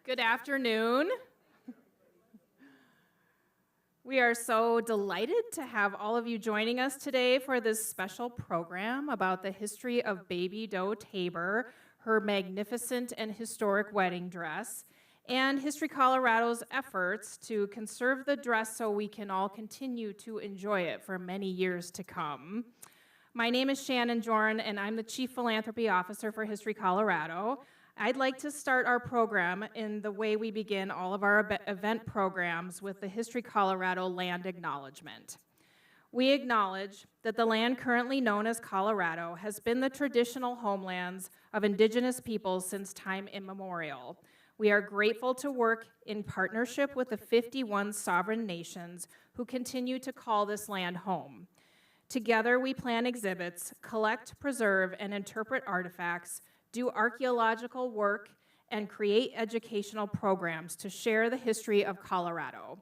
Good afternoon. We are so delighted to have all of you joining us today for this special program about the history of Baby Doe Tabor, her magnificent and historic wedding dress, and History Colorado's efforts to conserve the dress so we can all continue to enjoy it for many years to come. My name is Shannon Jorn, and I'm the Chief Philanthropy Officer for History Colorado. I'd like to start our program in the way we begin all of our event programs with the History Colorado Land Acknowledgement. We acknowledge that the land currently known as Colorado has been the traditional homelands of Indigenous peoples since time immemorial. We are grateful to work in partnership with the 51 sovereign nations who continue to call this land home. Together, we plan exhibits, collect, preserve, and interpret artifacts, do archaeological work, and create educational programs to share the history of Colorado.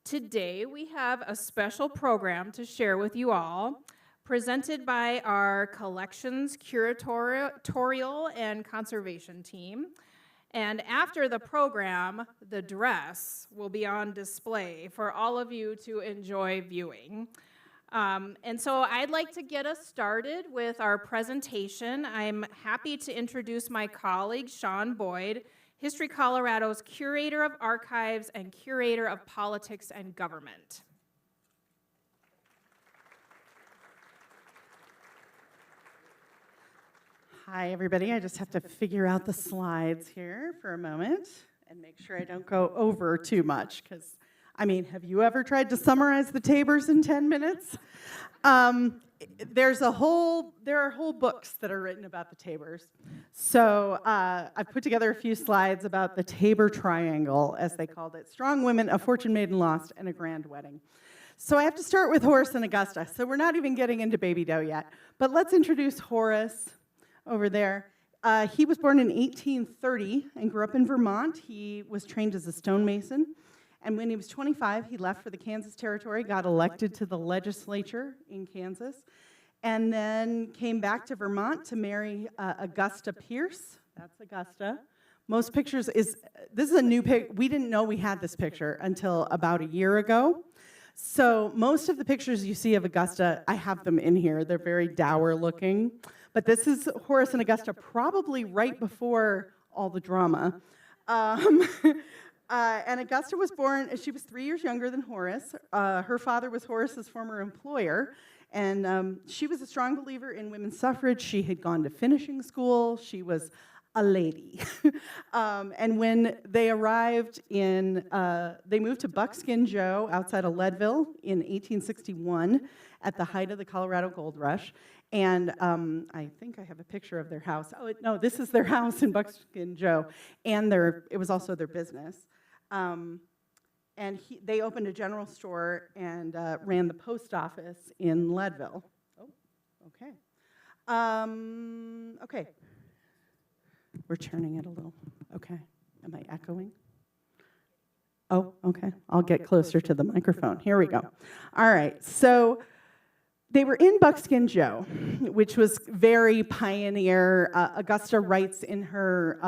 Today, we have a special program to share with you all, presented by our collections, curatorial, and conservation team. And after the program, the dress will be on display for all of you to enjoy viewing. And so I'd like to get us started with our presentation. I'm happy to introduce my colleague, Sean Boyd, History Colorado's Curator of Archives and Curator of Politics and Government. Hi, everybody. I just have to figure out the slides here for a moment and make sure I don't go over too much, because have you ever tried to summarize the Tabors in 10 minutes? There are whole books that are written about the Tabors. So I've put together a few slides about the Tabor Triangle, as they called it: strong women, a fortune made and lost, and a grand wedding. So I have to start with Horace and Augusta. So we're not even getting into Baby Doe yet. But let's introduce Horace over there. He was born in 1830 and grew up in Vermont. He was trained as a stonemason. And when he was 25, he left for the Kansas Territory, got elected to the legislature in Kansas, and then came back to Vermont to marry Augusta Pierce. That's Augusta. Most pictures this is a new pic. We didn't know we had this picture until about a year ago. So most of the pictures you see of Augusta, I have them in here. They're very dour looking. But this is Horace and Augusta probably right before all the drama. And Augusta was born, she was 3 years younger than Horace. Her father was Horace's former employer, and she was a strong believer in women's suffrage. She had gone to finishing school. She was a lady. And when they arrived they moved to Buckskin Joe outside of Leadville in 1861 at the height of the Colorado Gold Rush. And I think I have a picture of their house. Oh, no, this is their house in Buckskin Joe. And it was also their business. And they opened a general store and ran the post office in Leadville. Oh, okay. Okay. We're turning it a little. Okay. Am I echoing? Oh, okay. I'll get closer to the microphone. Here we go. All right. So they were in Buckskin Joe, which was very pioneer. Augusta writes in her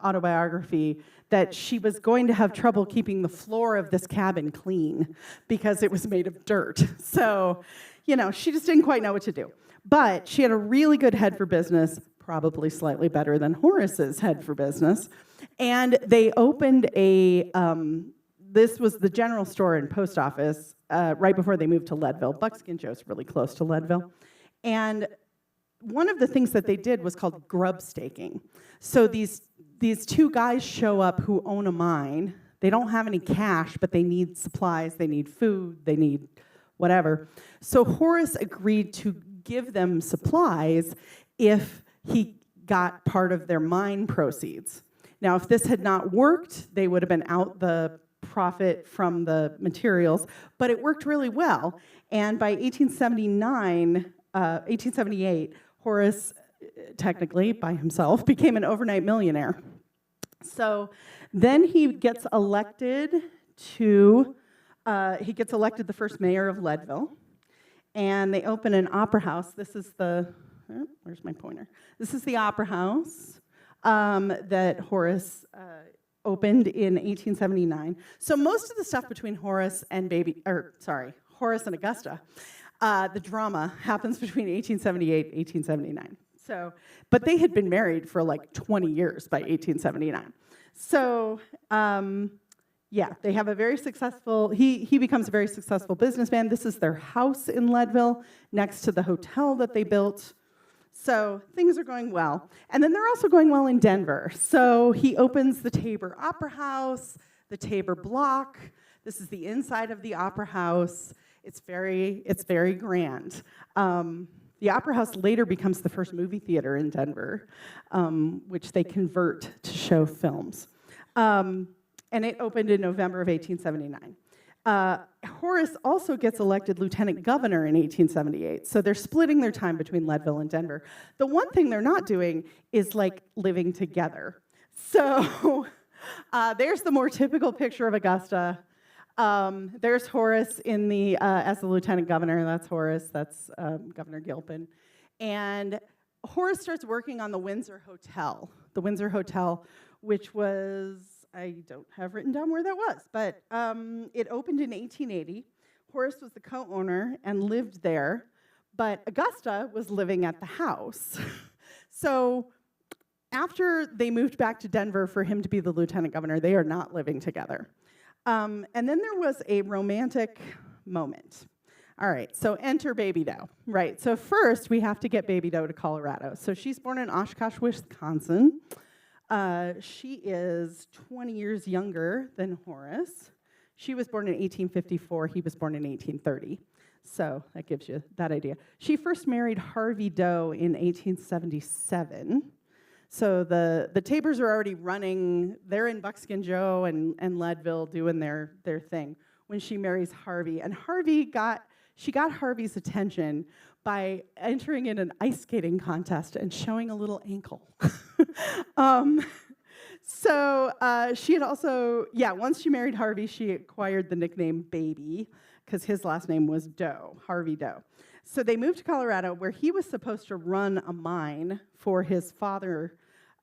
autobiography that she was going to have trouble keeping the floor of this cabin clean because it was made of dirt. So, she just didn't quite know what to do. But she had a really good head for business, probably slightly better than Horace's head for business. And they opened this was the general store and post office right before they moved to Leadville. Buckskin Joe's really close to Leadville. And one of the things that they did was called grub staking. So these two guys show up who own a mine. They don't have any cash, but they need supplies, they need food, they need whatever. So Horace agreed to give them supplies if he got part of their mine proceeds. Now, if this had not worked, they would have been out the profit from the materials, but it worked really well. And by 1878, Horace, technically by himself, became an overnight millionaire. So then he gets elected the first mayor of Leadville, and they open an opera house. This is where's my pointer? This is the opera house that Horace opened in 1879. So most of the stuff between Horace and Horace and Augusta, the drama happens between 1878 and 1879. So, but they had been married for like 20 years by 1879. So, yeah, they have a very successful, he becomes a very successful businessman. This is their house in Leadville, next to the hotel that they built. So things are going well. And then they're also going well in Denver. So he opens the Tabor Opera House, the Tabor Block. This is the inside of the Opera House. It's very grand. The Opera House later becomes the first movie theater in Denver, which they convert to show films. And it opened in November of 1879. Horace also gets elected lieutenant governor in 1878, so they're splitting their time between Leadville and Denver. The one thing they're not doing is like living together. So there's the more typical picture of Augusta. There's Horace in the as the lieutenant governor. That's Horace. That's Governor Gilpin. And Horace starts working on the Windsor Hotel. The Windsor Hotel, which was, I don't have written down where that was, but it opened in 1880. Horace was the co-owner and lived there, but Augusta was living at the house. So after they moved back to Denver for him to be the lieutenant governor, they are not living together. And then there was a romantic moment. All right, so enter Baby Doe. Right, so first we have to get Baby Doe to Colorado. So she's born in Oshkosh, Wisconsin. She is 20 years younger than Horace. She was born in 1854. He was born in 1830. So that gives you that idea. She first married Harvey Doe in 1877. So the Tabors are already running. They're in Buckskin Joe and Leadville doing their thing when she marries Harvey. And she got Harvey's attention by entering in an ice skating contest and showing a little ankle. So she had also, once she married Harvey, she acquired the nickname Baby, because his last name was Doe, Harvey Doe. So they moved to Colorado, where he was supposed to run a mine for his father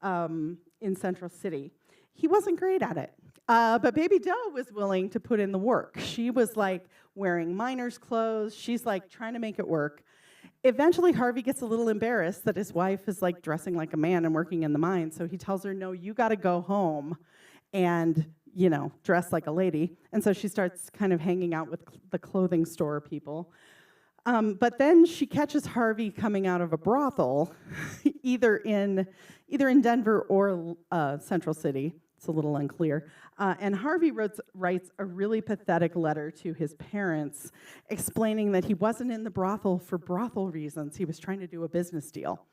in Central City. He wasn't great at it, but Baby Doe was willing to put in the work. She was like wearing miner's clothes. She's like trying to make it work. Eventually, Harvey gets a little embarrassed that his wife is like dressing like a man and working in the mine, so he tells her, no, you got to go home and, dress like a lady. And so she starts kind of hanging out with the clothing store people. But then she catches Harvey coming out of a brothel, either in Denver or Central City. It's a little unclear. And Harvey writes a really pathetic letter to his parents explaining that he wasn't in the brothel for brothel reasons. He was trying to do a business deal.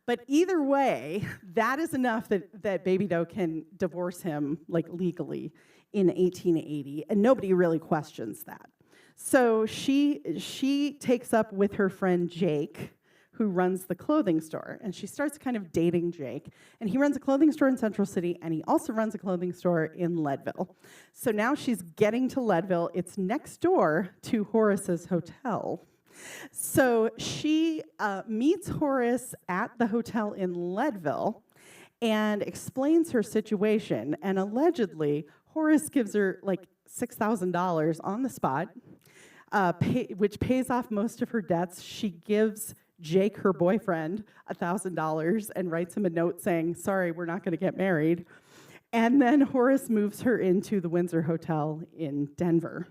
But either way, that is enough that Baby Doe can divorce him, like, legally in 1880, and nobody really questions that. So she takes up with her friend Jake, who runs the clothing store, and she starts kind of dating Jake. And he runs a clothing store in Central City, and he also runs a clothing store in Leadville. So now she's getting to Leadville. It's next door to Horace's hotel. So she meets Horace at the hotel in Leadville and explains her situation. And allegedly, Horace gives her like $6,000 on the spot, which pays off most of her debts. She gives Jake, her boyfriend, $1,000 and writes him a note saying, sorry, we're not going to get married. And then Horace moves her into the Windsor Hotel in Denver.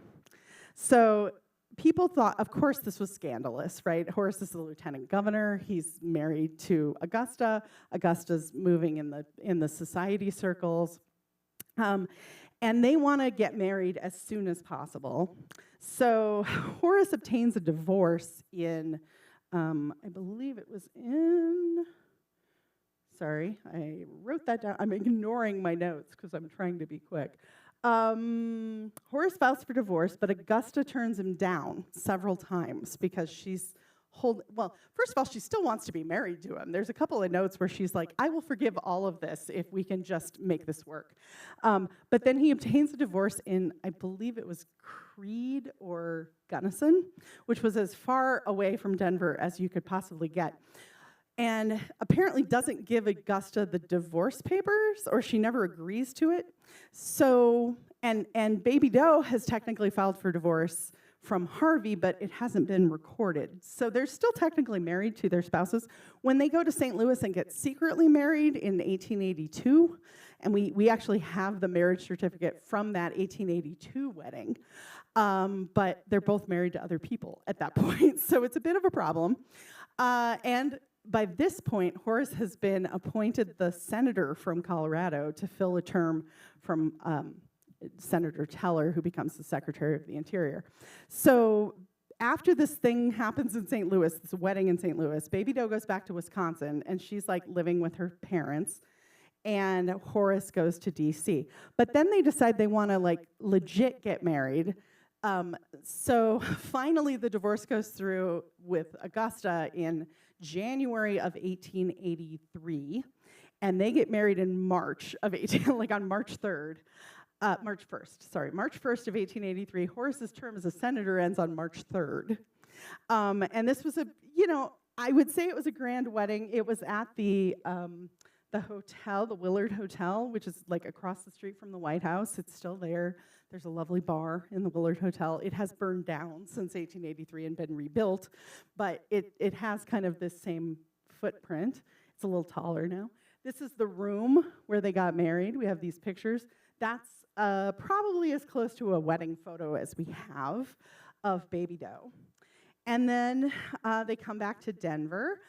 So people thought, of course, this was scandalous, right? Horace is the lieutenant governor. He's married to Augusta. Augusta's moving in the society circles. And they want to get married as soon as possible. So Horace obtains a divorce in, I believe it was in, sorry, I wrote that down. I'm ignoring my notes because I'm trying to be quick. Horace files for divorce, but Augusta turns him down several times because she's first of all, she still wants to be married to him. There's a couple of notes where she's like, I will forgive all of this if we can just make this work. But then he obtains a divorce in, I believe it was Creed or Gunnison, which was as far away from Denver as you could possibly get. and apparently doesn't give Augusta the divorce papers, or she never agrees to it. So, and Baby Doe has technically filed for divorce from Harvey, but it hasn't been recorded. So they're still technically married to their spouses. When they go to St. Louis and get secretly married in 1882, and we actually have the marriage certificate from that 1882 wedding, but they're both married to other people at that point, so it's a bit of a problem. And by this point, Horace has been appointed the senator from Colorado to fill a term from Senator Teller, who becomes the Secretary of the Interior. So after this thing happens in St. Louis, this wedding in St. Louis, Baby Doe goes back to Wisconsin, and she's like living with her parents, and Horace goes to DC. But then they decide they want to like legit get married. So finally the divorce goes through with Augusta in January of 1883, and they get married in March of on March 3rd. March 1st of 1883. Horace's term as a senator ends on March 3rd. And this was I would say it was a grand wedding. It was at the hotel, the Willard Hotel, which is like across the street from the White House. It's still there. There's a lovely bar in the Willard Hotel. It has burned down since 1883 and been rebuilt, but it has kind of this same footprint. It's a little taller now. This is the room where they got married. We have these pictures. That's probably as close to a wedding photo as we have of Baby Doe. And then they come back to Denver.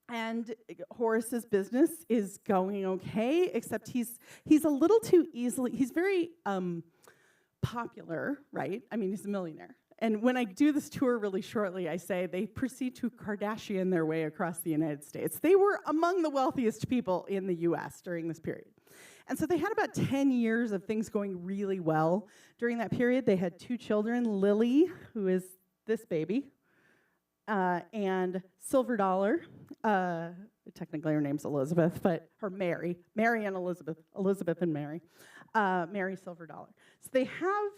And Horace's business is going okay, except he's a little too easily, he's very popular, right? I mean, he's a millionaire. And when I do this tour really shortly, I say they proceed to Kardashian their way across the United States. They were among the wealthiest people in the US during this period. And so they had about 10 years of things going really well. During that period, they had 2 children, Lily, who is this baby, and Silver Dollar. Technically her name's Elizabeth, but her Mary and Elizabeth and Mary Silver Dollar. So they have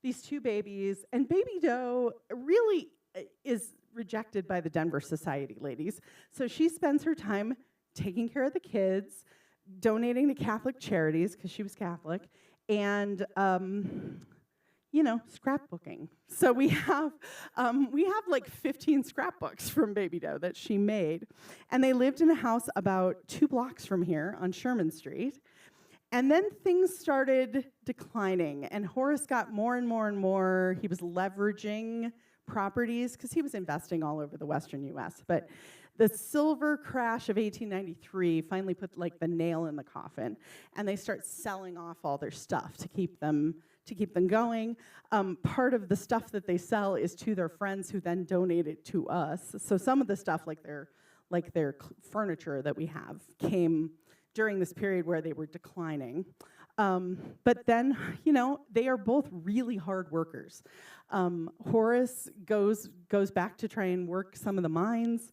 these 2 babies, and Baby Doe really is rejected by the Denver Society ladies. So she spends her time taking care of the kids, donating to Catholic charities, because she was Catholic, and scrapbooking. So we have like 15 scrapbooks from Baby Doe that she made. And they lived in a house about 2 blocks from here on Sherman Street. And then things started declining, and Horace got more and more and more. He was leveraging properties because he was investing all over the western US. But the silver crash of 1893 finally put like the nail in the coffin, and they start selling off all their stuff to keep them going. Part of the stuff that they sell is to their friends, who then donate it to us. So some of the stuff, like their furniture that we have, came during this period where they were declining. But then, they are both really hard workers. Horace goes back to try and work some of the mines.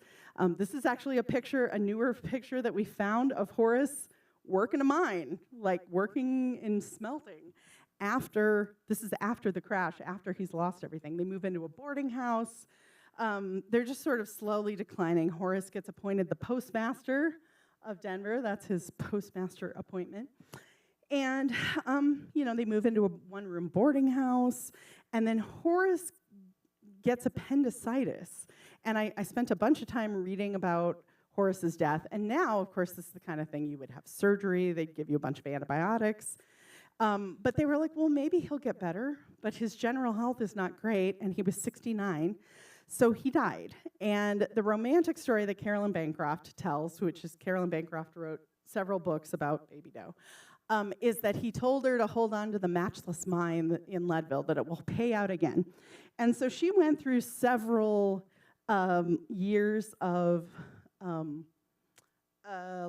This is actually a newer picture that we found of Horace working a mine, like working in smelting. This is after the crash, after he's lost everything. They move into a boarding house. They're just sort of slowly declining. Horace gets appointed the postmaster of Denver. That's his postmaster appointment. And, they move into a 1-room boarding house. And then Horace gets appendicitis. And I spent a bunch of time reading about Horace's death. And now, of course, this is the kind of thing you would have surgery. They'd give you a bunch of antibiotics. But they were like, well, maybe he'll get better. But his general health is not great. And he was 69. So he died. And the romantic story that Carolyn Bancroft tells, which is Carolyn Bancroft wrote several books about Baby Doe, is that he told her to hold on to the Matchless mine in Leadville, that it will pay out again. And so she went through several years of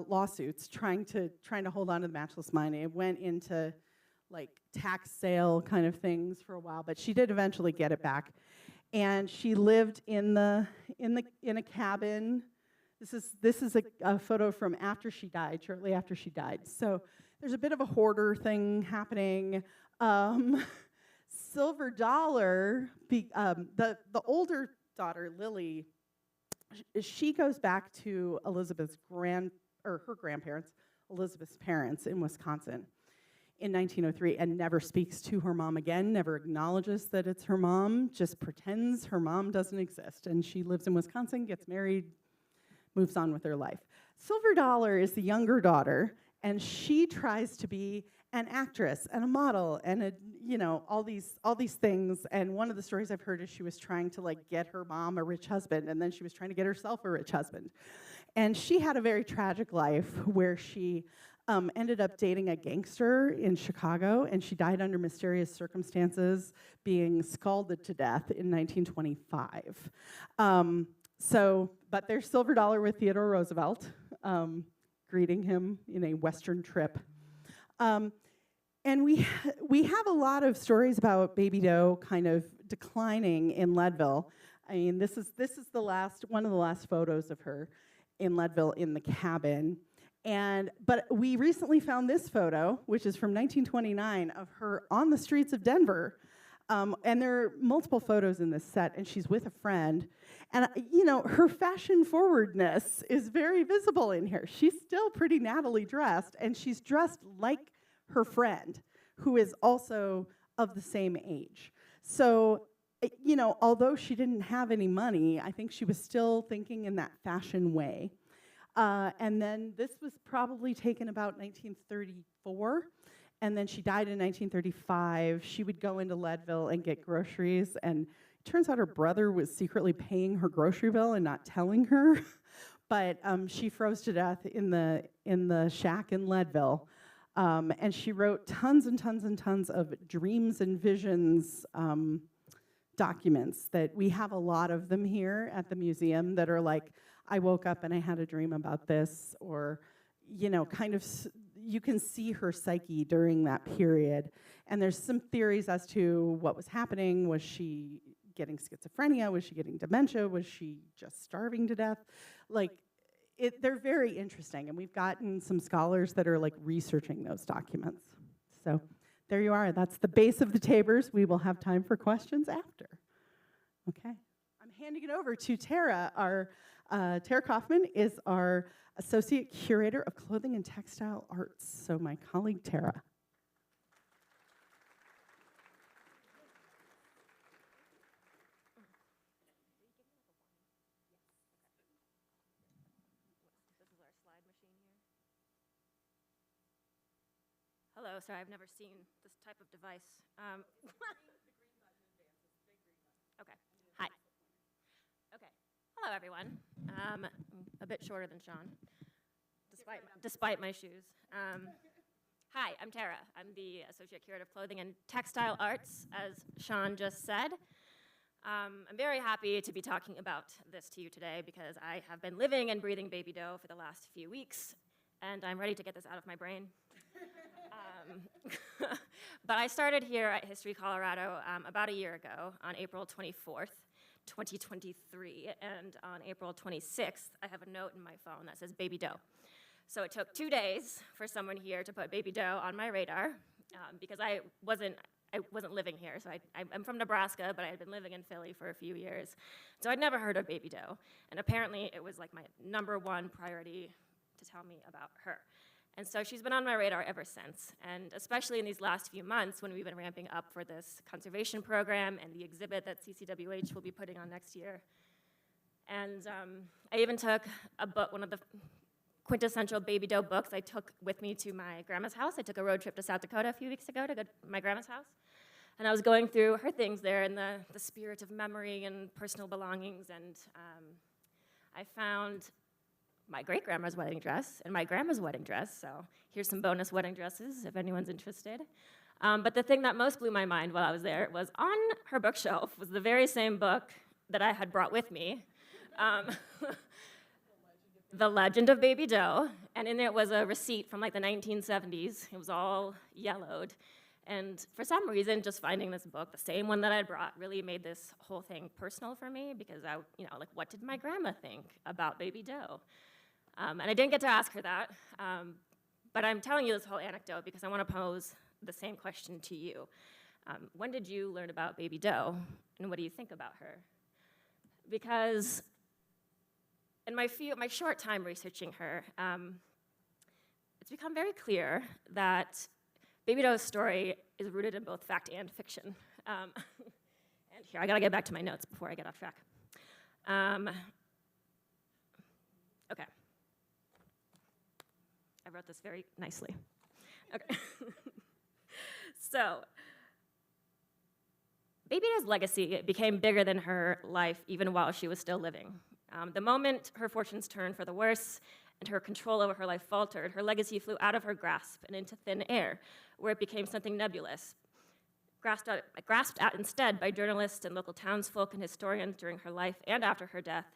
lawsuits trying to hold on to the Matchless mine. It went into like tax sale kind of things for a while, but she did eventually get it back. And she lived in a cabin. This is a photo from after she died, shortly after she died. So there's a bit of a hoarder thing happening. Silver Dollar, the older daughter, Lily, she goes back to Elizabeth's her grandparents, Elizabeth's parents in Wisconsin in 1903, and never speaks to her mom again, never acknowledges that it's her mom, just pretends her mom doesn't exist. And she lives in Wisconsin, gets married, moves on with her life. Silver Dollar is the younger daughter, and she tries to be an actress and a model and all these things. And one of the stories I've heard is she was trying to like get her mom a rich husband, and then she was trying to get herself a rich husband. And she had a very tragic life where she ended up dating a gangster in Chicago, and she died under mysterious circumstances, being scalded to death in 1925. But there's Silver Dollar with Theodore Roosevelt, greeting him in a Western trip. And we have a lot of stories about Baby Doe kind of declining in Leadville. I mean, this is one of the last photos of her in Leadville in the cabin. But we recently found this photo, which is from 1929, of her on the streets of Denver. And there are multiple photos in this set, and she's with a friend. And, her fashion forwardness is very visible in here. She's still pretty nattily dressed, and she's dressed like her friend, who is also of the same age. So, although she didn't have any money, I think she was still thinking in that fashion way. And then this was probably taken about 1934. And then she died in 1935. She would go into Leadville and get groceries, and it turns out her brother was secretly paying her grocery bill and not telling her. But she froze to death in the shack in Leadville. And she wrote tons and tons and tons of dreams and visions documents that we have a lot of them here at the museum that are like, I woke up and I had a dream about this, or kind of, you can see her psyche during that period. And there's some theories as to what was happening. Was she getting schizophrenia? Was she getting dementia? Was she just starving to death? They're very interesting, and we've gotten some scholars that are researching those documents. So there you are. That's the base of the Tabors. We will have time for questions after. Okay. I'm handing it over to Tara. Tara Kaufman is our Associate Curator of Clothing and Textile Arts. So my colleague, Tara. This is our slide machine here. Hello, sorry, I've never seen this type of device. Okay, hi. Okay, hello everyone. A bit shorter than Sean, despite my shoes. Hi, I'm Tara. I'm the Associate Curator of Clothing and Textile Arts, as Sean just said. I'm very happy to be talking about this to you today because I have been living and breathing Baby Doe for the last few weeks, and I'm ready to get this out of my brain. But I started here at History Colorado about a year ago on April 24th, 2023, and on April 26th, I have a note in my phone that says Baby Doe. So it took 2 days for someone here to put Baby Doe on my radar because I wasn't living here. So I'm from Nebraska, but I had been living in Philly for a few years. So I'd never heard of Baby Doe, and apparently it was like my #1 priority to tell me about her. And so she's been on my radar ever since, and especially in these last few months when we've been ramping up for this conservation program and the exhibit that CCWH will be putting on next year. And I even took a book, one of the quintessential Baby Doe books I took with me to my grandma's house. I took a road trip to South Dakota a few weeks ago to go to my grandma's house. And I was going through her things there in the spirit of memory and personal belongings, and I found my great-grandma's wedding dress and my grandma's wedding dress, so here's some bonus wedding dresses if anyone's interested. But the thing that most blew my mind while I was there was on her bookshelf was the very same book that I had brought with me, The Legend of Baby Doe, and in it was a receipt from the 1970s. It was all yellowed. And for some reason, just finding this book, the same one that I brought, really made this whole thing personal for me because what did my grandma think about Baby Doe? And I didn't get to ask her that, but I'm telling you this whole anecdote because I want to pose the same question to you. When did you learn about Baby Doe, and what do you think about her? Because in my short time researching her, it's become very clear that Baby Doe's story is rooted in both fact and fiction. And here, I gotta get back to my notes before I get off track. Okay. I wrote this very nicely. Okay. So, Baby Doe's legacy became bigger than her life even while she was still living. The moment her fortunes turned for the worse and her control over her life faltered, her legacy flew out of her grasp and into thin air, where it became something nebulous, grasped at instead by journalists and local townsfolk and historians during her life and after her death,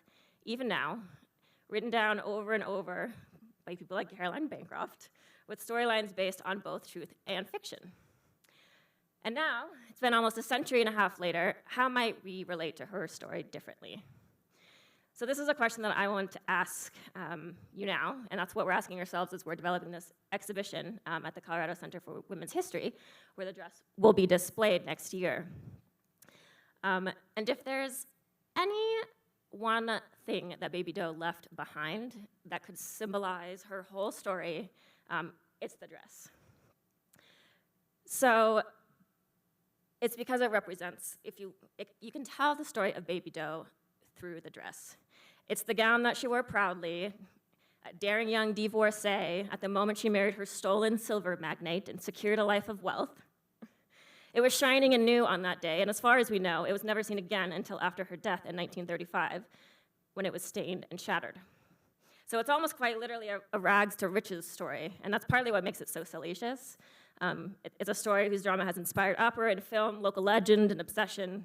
even now, written down over and over by people like Caroline Bancroft, with storylines based on both truth and fiction. And now, it's been almost a century and a half later, how might we relate to her story differently? So this is a question that I want to ask you now, and that's what we're asking ourselves as we're developing this exhibition at the Colorado Center for Women's History, where the dress will be displayed next year. And if there's any one thing that Baby Doe left behind that could symbolize her whole story, it's the dress. So it's because it represents, you can tell the story of Baby Doe through the dress. It's the gown that she wore proudly, a daring young divorcee at the moment she married her stolen silver magnate and secured a life of wealth. It was shining and new on that day, and as far as we know, it was never seen again until after her death in 1935, when it was stained and shattered. So it's almost quite literally a rags to riches story, and that's partly what makes it so salacious. It's a story whose drama has inspired opera and film, local legend, and obsession.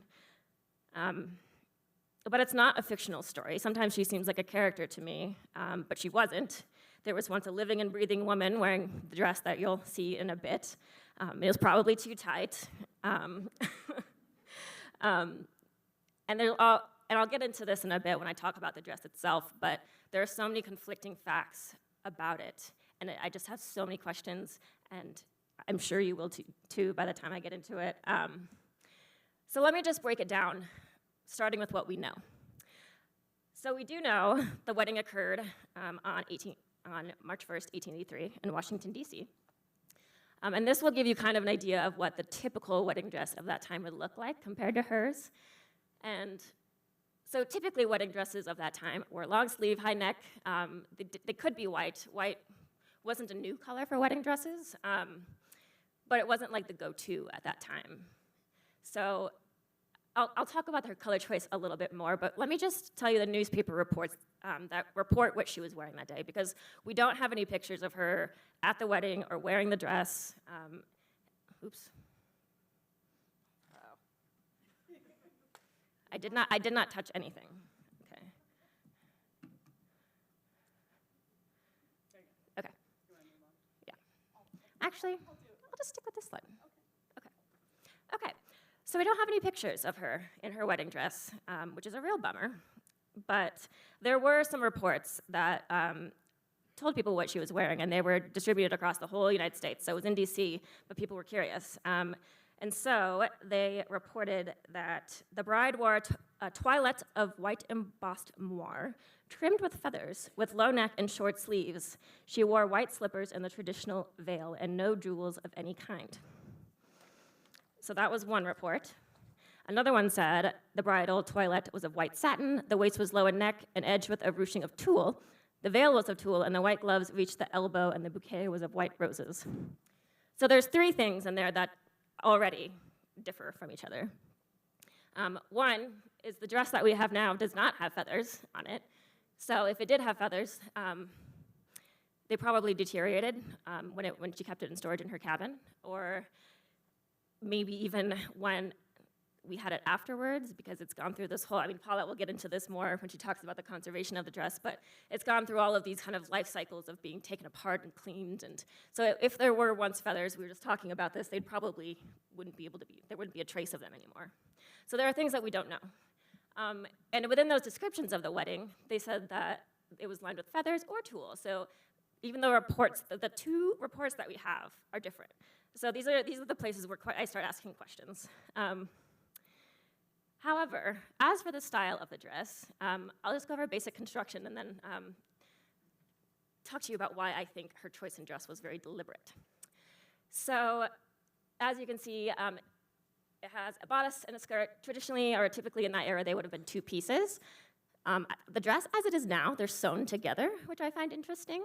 But it's not a fictional story. Sometimes she seems like a character to me, but she wasn't. There was once a living and breathing woman wearing the dress that you'll see in a bit. It was probably too tight. And I'll get into this in a bit when I talk about the dress itself, but there are so many conflicting facts about it, and I just have so many questions, and I'm sure you will too by the time I get into it. So let me just break it down, starting with what we know. So we do know the wedding occurred on March 1st, 1883 in Washington, D.C. And this will give you kind of an idea of what the typical wedding dress of that time would look like compared to hers. And so typically wedding dresses of that time were long sleeve, high neck. They could be white. White wasn't a new color for wedding dresses, but it wasn't like the go-to at that time. So I'll talk about her color choice a little bit more, but let me just tell you the newspaper reports that report what she was wearing that day, because we don't have any pictures of her at the wedding or wearing the dress. Oops. I did not touch anything. Okay. Okay. Yeah. Actually, I'll just stick with this slide. Okay. Okay. So we don't have any pictures of her in her wedding dress, which is a real bummer. But there were some reports that told people what she was wearing, and they were distributed across the whole United States. So it was in D.C., but people were curious. And so they reported that the bride wore a toilette of white embossed moire, trimmed with feathers, with low neck and short sleeves. She wore white slippers and the traditional veil, and no jewels of any kind. So that was one report. Another one said the bridal toilette was of white satin, the waist was low in neck and edged with a ruching of tulle, the veil was of tulle, and the white gloves reached the elbow, and the bouquet was of white roses. So there's three things in there that already differ from each other. One is the dress that we have now does not have feathers on it. So if it did have feathers, they probably deteriorated when she kept it in storage in her cabin, or maybe even when we had it afterwards, because it's gone through this whole, Paulette will get into this more when she talks about the conservation of the dress, but it's gone through all of these kind of life cycles of being taken apart and cleaned. And so if there were once feathers, we were just talking about this, they'd probably there wouldn't be a trace of them anymore. So there are things that we don't know. And within those descriptions of the wedding, they said that it was lined with feathers or tulle. So even though the two reports that we have are different. So these are the places where I start asking questions. However, as for the style of the dress, I'll just go over basic construction and then talk to you about why I think her choice in dress was very deliberate. So, as you can see, it has a bodice and a skirt. Traditionally, or typically in that era, they would have been two pieces. The dress, as it is now, they're sewn together, which I find interesting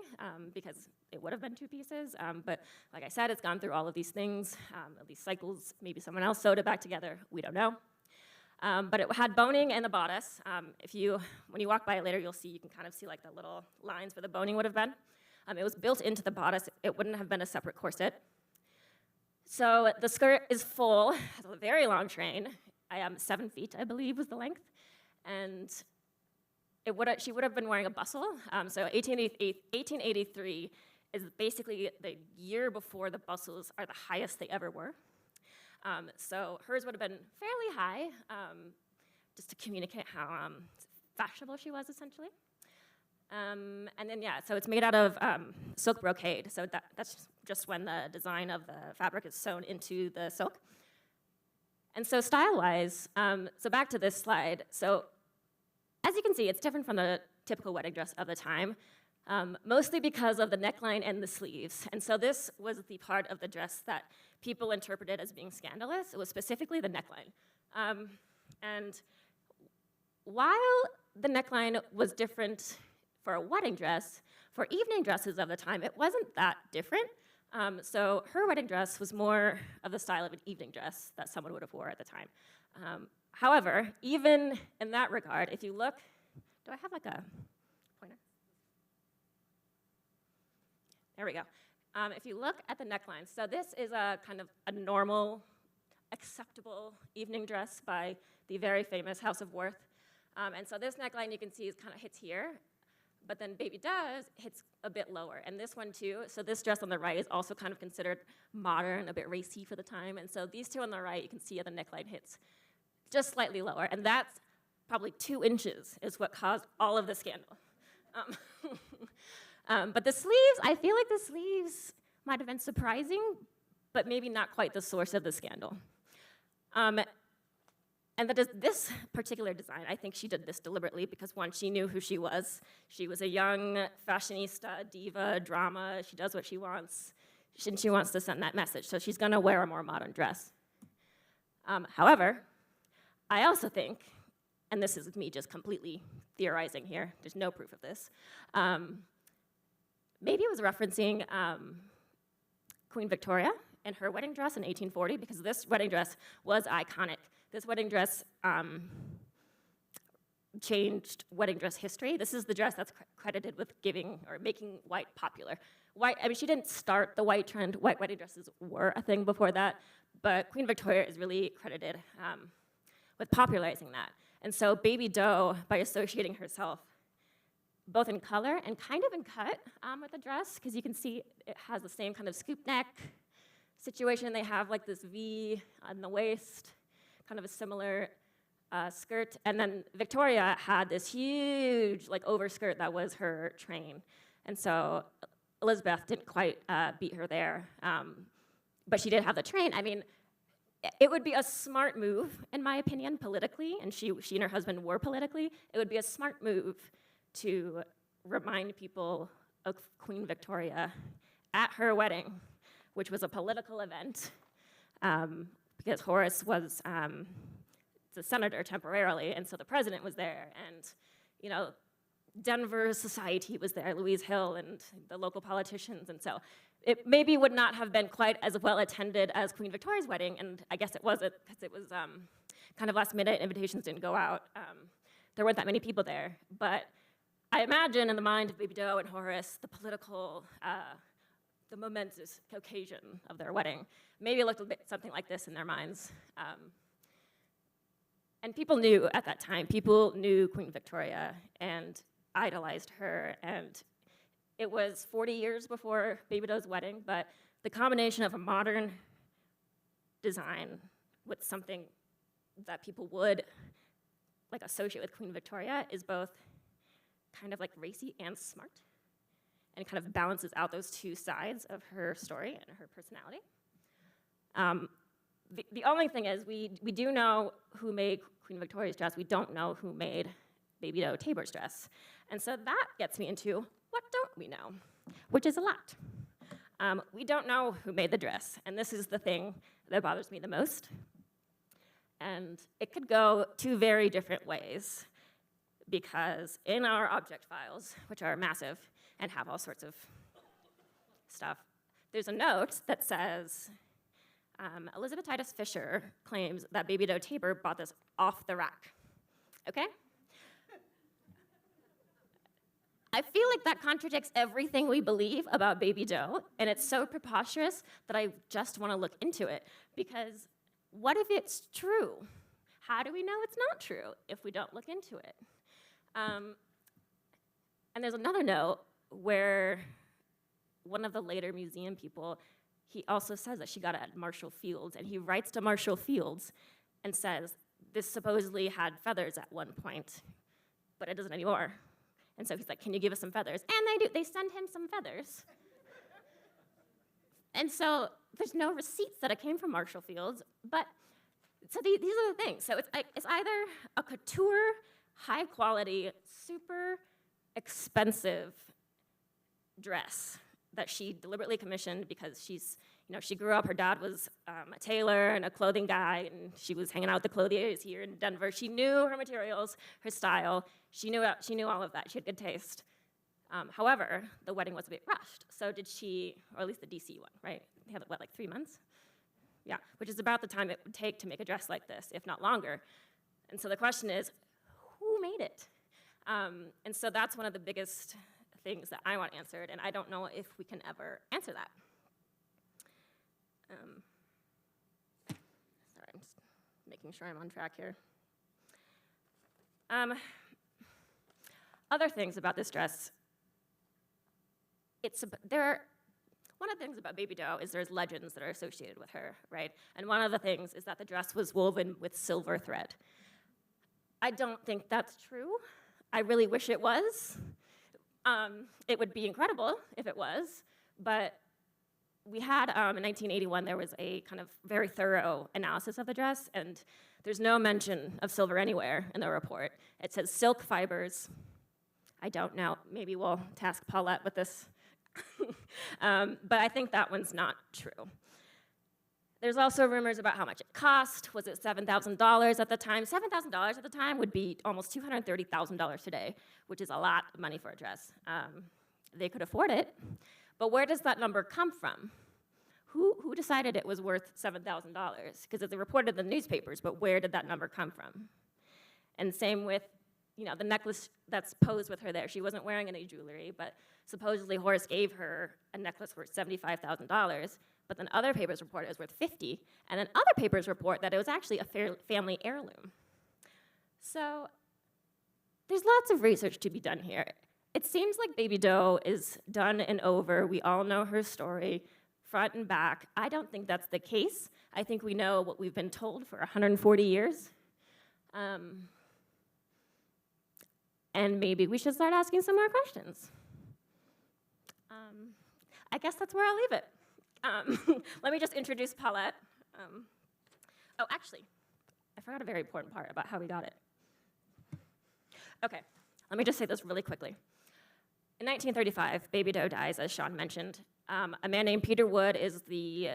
because it would have been two pieces. But like I said, it's gone through all of these things, these cycles. Maybe someone else sewed it back together. We don't know. But it had boning in the bodice. When you walk by it later, you'll see, you can kind of see like the little lines where the boning would have been. It was built into the bodice. It wouldn't have been a separate corset. So the skirt is full, has a very long train. 7 feet, I believe, was the length. And she would have been wearing a bustle. So 1883 is basically the year before the bustles are the highest they ever were. So hers would have been fairly high, just to communicate how fashionable she was, essentially. And then, so it's made out of silk brocade. So that's just when the design of the fabric is sewn into the silk. And so style-wise, so back to this slide. So as you can see, it's different from the typical wedding dress of the time, mostly because of the neckline and the sleeves. And so this was the part of the dress that people interpreted as being scandalous. It was specifically the neckline. And while the neckline was different for a wedding dress, for evening dresses of the time, it wasn't that different. So her wedding dress was more of the style of an evening dress that someone would have wore at the time. However, even in that regard, if you look, do I have like a pointer? There we go. If you look at the neckline, so this is a kind of a normal, acceptable evening dress by the very famous House of Worth. And so this neckline you can see is kind of hits here, but then Baby Doe's hits a bit lower. And this one too, so this dress on the right is also kind of considered modern, a bit racy for the time. And so these two on the right, you can see the neckline hits just slightly lower. And that's probably 2 inches is what caused all of the scandal. But the sleeves, I feel like the sleeves might have been surprising, but maybe not quite the source of the scandal. And this particular design, I think she did this deliberately because, one, she knew who she was. She was a young fashionista, diva, drama. She does what she wants. She wants to send that message, so she's going to wear a more modern dress. However, I also think, and this is me just completely theorizing here, there's no proof of this, maybe it was referencing Queen Victoria and her wedding dress in 1840, because this wedding dress was iconic. This wedding dress changed wedding dress history. This is the dress that's credited with giving or making white popular. She didn't start the white trend. White wedding dresses were a thing before that, but Queen Victoria is really credited with popularizing that. And so Baby Doe, by associating herself both in color and kind of in cut with the dress, because you can see it has the same kind of scoop neck situation. They have like this V on the waist, kind of a similar skirt. And then Victoria had this huge like overskirt that was her train. And so Elizabeth didn't quite beat her there. But she did have the train. I mean, it would be a smart move, in my opinion, politically, and she and her husband were politically, it would be a smart move to remind people of Queen Victoria at her wedding, which was a political event, because Horace was the senator temporarily, and so the president was there, and Denver society was there, Louise Hill and the local politicians, and so it maybe would not have been quite as well attended as Queen Victoria's wedding, and I guess it wasn't, because it was kind of last minute, invitations didn't go out. There weren't that many people there, but I imagine in the mind of Baby Doe and Horace, the political, the momentous occasion of their wedding, maybe it looked a bit something like this in their minds. And people knew at that time, people knew Queen Victoria and idolized her, and it was 40 years before Baby Doe's wedding, but the combination of a modern design with something that people would like associate with Queen Victoria is both kind of like racy and smart, and kind of balances out those two sides of her story and her personality. The only thing is, we do know who made Queen Victoria's dress. We don't know who made Baby Doe Tabor's dress. And so that gets me into what don't we know, which is a lot. We don't know who made the dress, and this is the thing that bothers me the most. And it could go two very different ways, because in our object files, which are massive and have all sorts of stuff, there's a note that says, Elizabeth Titus Fisher claims that Baby Doe Tabor bought this off the rack. Okay? I feel like that contradicts everything we believe about Baby Doe, and it's so preposterous that I just want to look into it, because what if it's true? How do we know it's not true if we don't look into it? And there's another note where one of the later museum people, he also says that she got it at Marshall Fields, and he writes to Marshall Fields and says, this supposedly had feathers at one point, but it doesn't anymore. And so he's like, can you give us some feathers? And they do. They send him some feathers. And so there's no receipts that it came from Marshall Fields, but so these are the things. So it's either a couture, high quality, super expensive dress that she deliberately commissioned because she grew up, her dad was a tailor and a clothing guy, and she was hanging out with the clothiers here in Denver. She knew her materials, her style. She knew all of that. She had good taste. However, the wedding was a bit rushed. So did she, or at least the DC one, right? They had, like 3 months? Yeah, which is about the time it would take to make a dress like this, if not longer. And so the question is, who made it? And so that's one of the biggest things that I want answered, and I don't know if we can ever answer that. Sorry, I'm just making sure I'm on track here. Other things about this dress, one of the things about Baby Doe is there's legends that are associated with her, right? And one of the things is that the dress was woven with silver thread. I don't think that's true. I really wish it was. It would be incredible if it was, but we had, in 1981, there was a kind of very thorough analysis of the dress, and there's no mention of silver anywhere in the report. It says silk fibers. I don't know. Maybe we'll task Paulette with this. But I think that one's not true. There's also rumors about how much it cost. Was it $7,000 at the time? $7,000 at the time would be almost $230,000 today, which is a lot of money for a dress. They could afford it, but where does that number come from? Who decided it was worth $7,000? Because it's reported in the newspapers, but where did that number come from? And same with, the necklace that's posed with her there. She wasn't wearing any jewelry, but supposedly Horace gave her a necklace worth $75,000. But then other papers report it was worth $50,000, and then other papers report that it was actually a family heirloom. So there's lots of research to be done here. It seems like Baby Doe is done and over. We all know her story, front and back. I don't think that's the case. I think we know what we've been told for 140 years. And maybe we should start asking some more questions. I guess that's where I'll leave it. Let me just introduce Paulette. Oh, actually, I forgot a very important part about how we got it. Okay, let me just say this really quickly. In 1935, Baby Doe dies, as Sean mentioned. A man named Peter Wood is the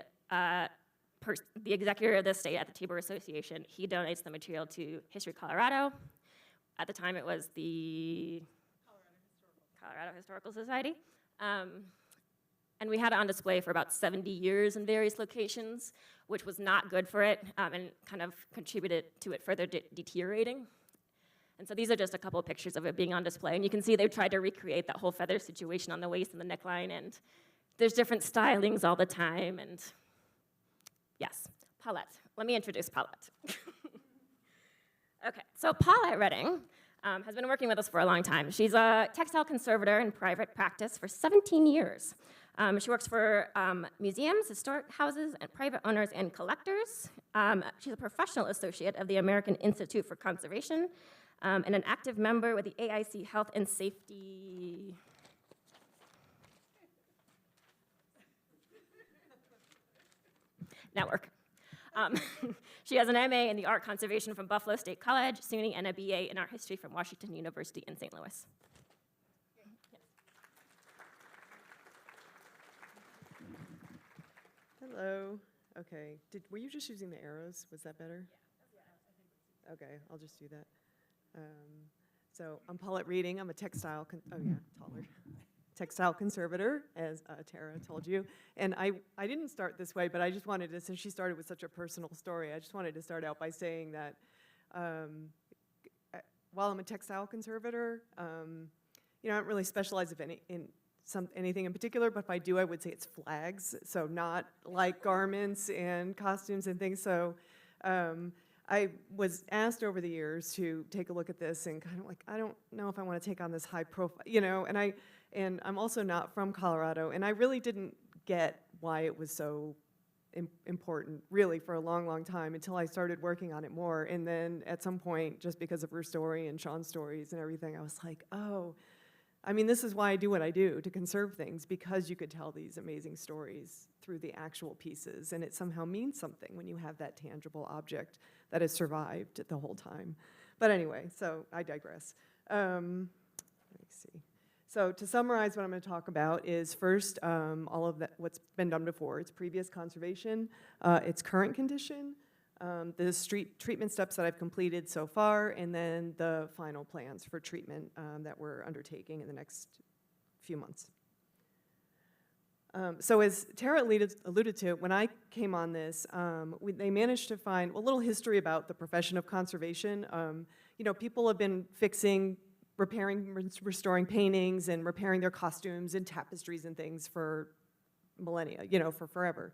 executor of the estate at the Tabor Association. He donates the material to History Colorado. At the time, it was the Colorado Historical Society. And we had it on display for about 70 years in various locations, which was not good for it and kind of contributed to it further deteriorating. And so these are just a couple of pictures of it being on display. And you can see they've tried to recreate that whole feather situation on the waist and the neckline. And there's different stylings all the time. And yes, Paulette. Let me introduce Paulette. Okay, so Paulette Redding has been working with us for a long time. She's a textile conservator in private practice for 17 years. She works for museums, historic houses, and private owners and collectors. She's a professional associate of the American Institute for Conservation and an active member with the AIC Health and Safety Network. Um, she has an MA in the art conservation from Buffalo State College, SUNY, and a BA in art history from Washington University in St. Louis. Hello. Okay. Were you just using the arrows? Was that better? Yeah. Okay, I'll just do that. So I'm Paulette Reading. I'm a textile, taller. Textile conservator, as Tara told you. And I didn't start this way, but I just wanted to, since she started with such a personal story, I just wanted to start out by saying that while I'm a textile conservator, I don't really specialize in anything in particular, but if I do, I would say it's flags, so not like garments and costumes and things. So I was asked over the years to take a look at this and kind of like, I don't know if I want to take on this high profile, and I'm also not from Colorado, and I really didn't get why it was so important, really, for a long, long time until I started working on it more. And then at some point, just because of her story and Sean's stories and everything, I was like, oh, I mean, this is why I do what I do, to conserve things, because you could tell these amazing stories through the actual pieces, and it somehow means something when you have that tangible object that has survived the whole time. But anyway, so I digress. Let me see. So to summarize, what I'm going to talk about is first all of that what's been done before. It's previous conservation, its current condition, the treatment steps that I've completed so far, and then the final plans for treatment that we're undertaking in the next few months. So as Tara alluded to, when I came on this, they managed to find a little history about the profession of conservation. People have been fixing, repairing, restoring paintings and repairing their costumes and tapestries and things for millennia, for forever.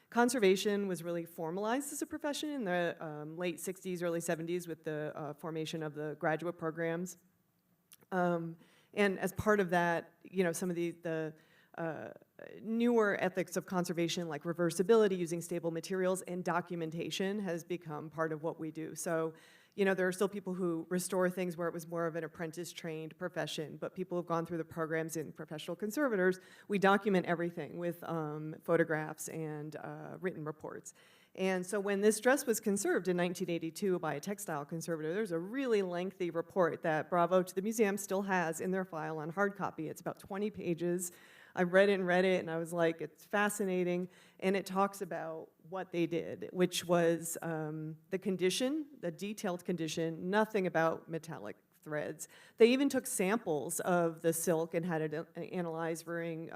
Conservation was really formalized as a profession in the late 60s, early 70s with the formation of the graduate programs. And as part of that, some of the newer ethics of conservation, like reversibility, using stable materials, and documentation has become part of what we do. So, there are still people who restore things where it was more of an apprentice-trained profession, but people who've gone through the programs in professional conservators, we document everything with photographs and written reports. And so when this dress was conserved in 1982 by a textile conservator, there's a really lengthy report that Bravo to the Museum still has in their file on hard copy. It's about 20 pages. I read it, and I was like, it's fascinating, and it talks about what they did, which was the condition, the detailed condition, nothing about metallic threads. They even took samples of the silk and had it analyzed during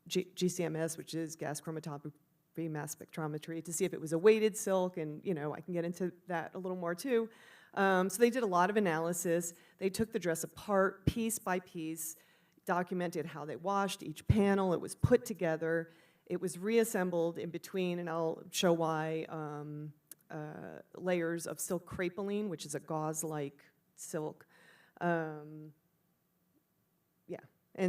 GCMS, which is gas chromatography, mass spectrometry, to see if it was a weighted silk, and I can get into that a little more too. So they did a lot of analysis. They took the dress apart piece by piece, documented how they washed each panel. It was put together. It was reassembled in between, and I'll show why, layers of silk crepeline, which is a gauze-like silk. And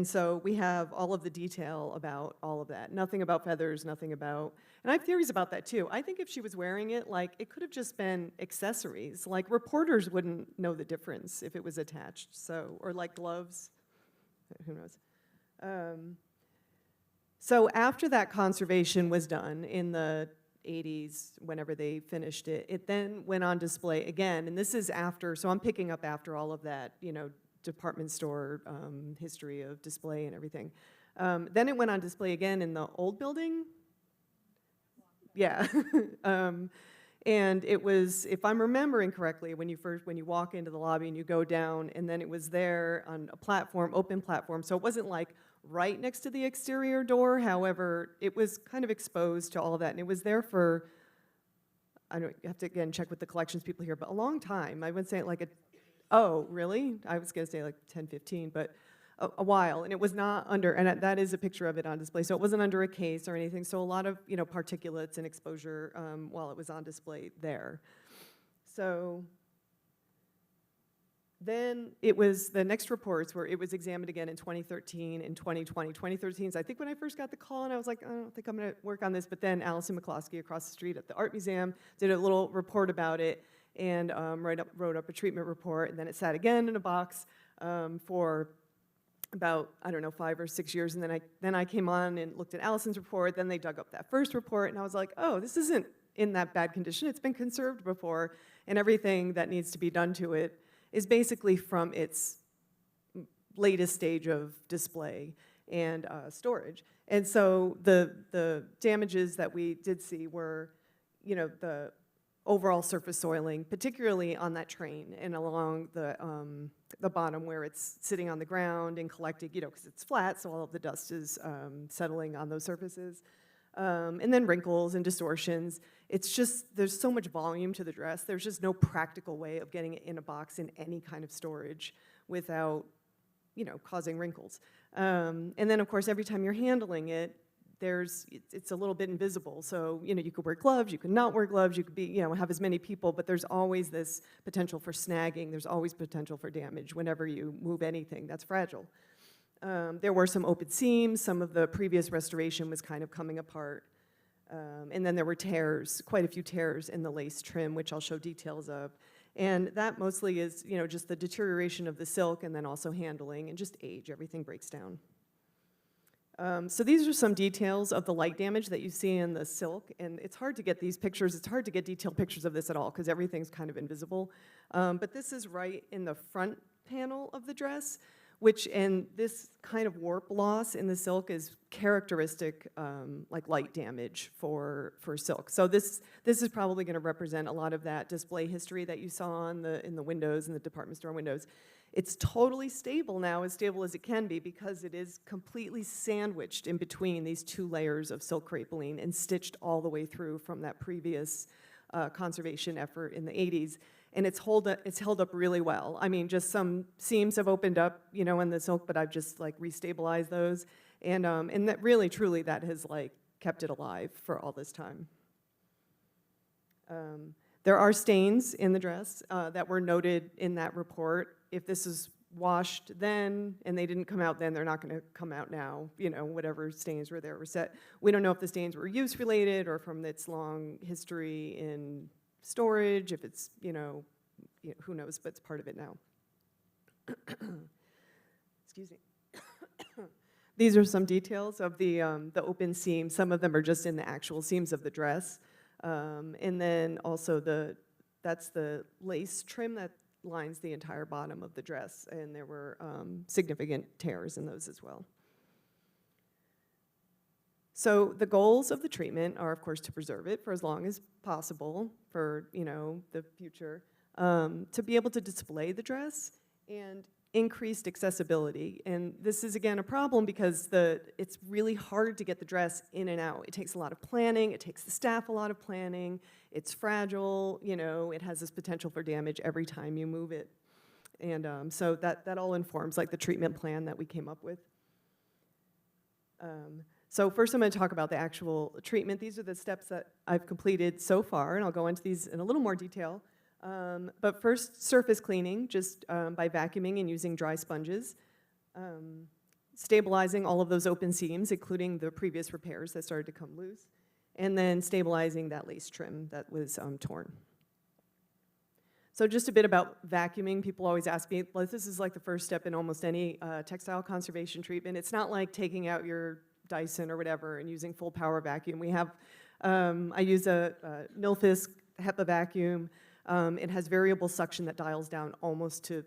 so we have all of the detail about all of that. Nothing about feathers, nothing about, and I have theories about that too. I think if she was wearing it, it could have just been accessories. Like reporters wouldn't know the difference if it was attached, so, or like gloves. Who knows? So after that conservation was done in the 80s, whenever they finished it, it then went on display again. And this is after, so I'm picking up after all of that, department store history of display and everything. Then it went on display again in the old building. Yeah. And it was, if I'm remembering correctly, when you walk into the lobby and you go down, and then it was there on a platform, open platform. So it wasn't like right next to the exterior door. However, it was kind of exposed to all of that, and it was there for, I don't, you have to again check with the collections people here, but a long time. I would say oh, really? I was gonna say like 10, 15, but a while, and it was not under, and that is a picture of it on display, so it wasn't under a case or anything, so a lot of, particulates and exposure while it was on display there. So then it was, the next reports where it was examined again in 2013 and 2020. 2013 is, I think, when I first got the call, and I was like, I don't think I'm gonna work on this, but then Allison McCloskey across the street at the Art Museum did a little report about it, and wrote up a treatment report, and then it sat again in a box for about, I don't know, 5 or 6 years, and then I came on and looked at Allison's report, then they dug up that first report, and I was like, oh, this isn't in that bad condition. It's been conserved before, and everything that needs to be done to it is basically from its latest stage of display and storage. And so the damages that we did see were, the overall surface soiling, particularly on that train and along the bottom where it's sitting on the ground and collecting, because it's flat, so all of the dust is settling on those surfaces. And then wrinkles and distortions. It's just, there's so much volume to the dress. There's just no practical way of getting it in a box in any kind of storage without, causing wrinkles. And then, of course, every time you're handling it, it's a little bit invisible. So, you could wear gloves, you could not wear gloves, you could be, have as many people, but there's always this potential for snagging. There's always potential for damage whenever you move anything that's fragile. There were some open seams. Some of the previous restoration was kind of coming apart. And then there were tears, quite a few tears in the lace trim, which I'll show details of. And that mostly is, just the deterioration of the silk and then also handling and just age. Everything breaks down. So these are some details of the light damage that you see in the silk. And it's hard to get these pictures. It's hard to get detailed pictures of this at all because everything's kind of invisible. But this is right in the front panel of the dress, and this kind of warp loss in the silk is characteristic, like light damage for silk. So this is probably going to represent a lot of that display history that you saw in the windows, in the department store windows. It's totally stable now, as stable as it can be, because it is completely sandwiched in between these two layers of silk crepeline and stitched all the way through from that previous conservation effort in the 80s. And it's held up really well. I mean, just some seams have opened up, in the silk, but I've just restabilized those. And that really, truly, that has kept it alive for all this time. There are stains in the dress that were noted in that report. If this is washed then and they didn't come out then, they're not going to come out now. Whatever stains were there were set. We don't know if the stains were use related or from its long history in storage, if it's, who knows, but it's part of it now. Excuse me. These are some details of the open seams. Some of them are just in the actual seams of the dress. And then also that's the lace trim that lines the entire bottom of the dress, and there were significant tears in those as well. So the goals of the treatment are, of course, to preserve it for as long as possible for, the future, to be able to display the dress, and increased accessibility. And this is, again, a problem because it's really hard to get the dress in and out. It takes a lot of planning. It takes the staff a lot of planning. It's fragile. It has this potential for damage every time you move it. And so that all informs the treatment plan that we came up with. So first I'm going to talk about the actual treatment. These are the steps that I've completed so far, and I'll go into these in a little more detail. But first, surface cleaning, just by vacuuming and using dry sponges. Stabilizing all of those open seams, including the previous repairs that started to come loose. And then stabilizing that lace trim that was torn. So just a bit about vacuuming. People always ask me, well, this is the first step in almost any textile conservation treatment. It's not like taking out your Dyson or whatever and using full power vacuum. We have, I use a Nilfisk HEPA vacuum. It has variable suction that dials down almost to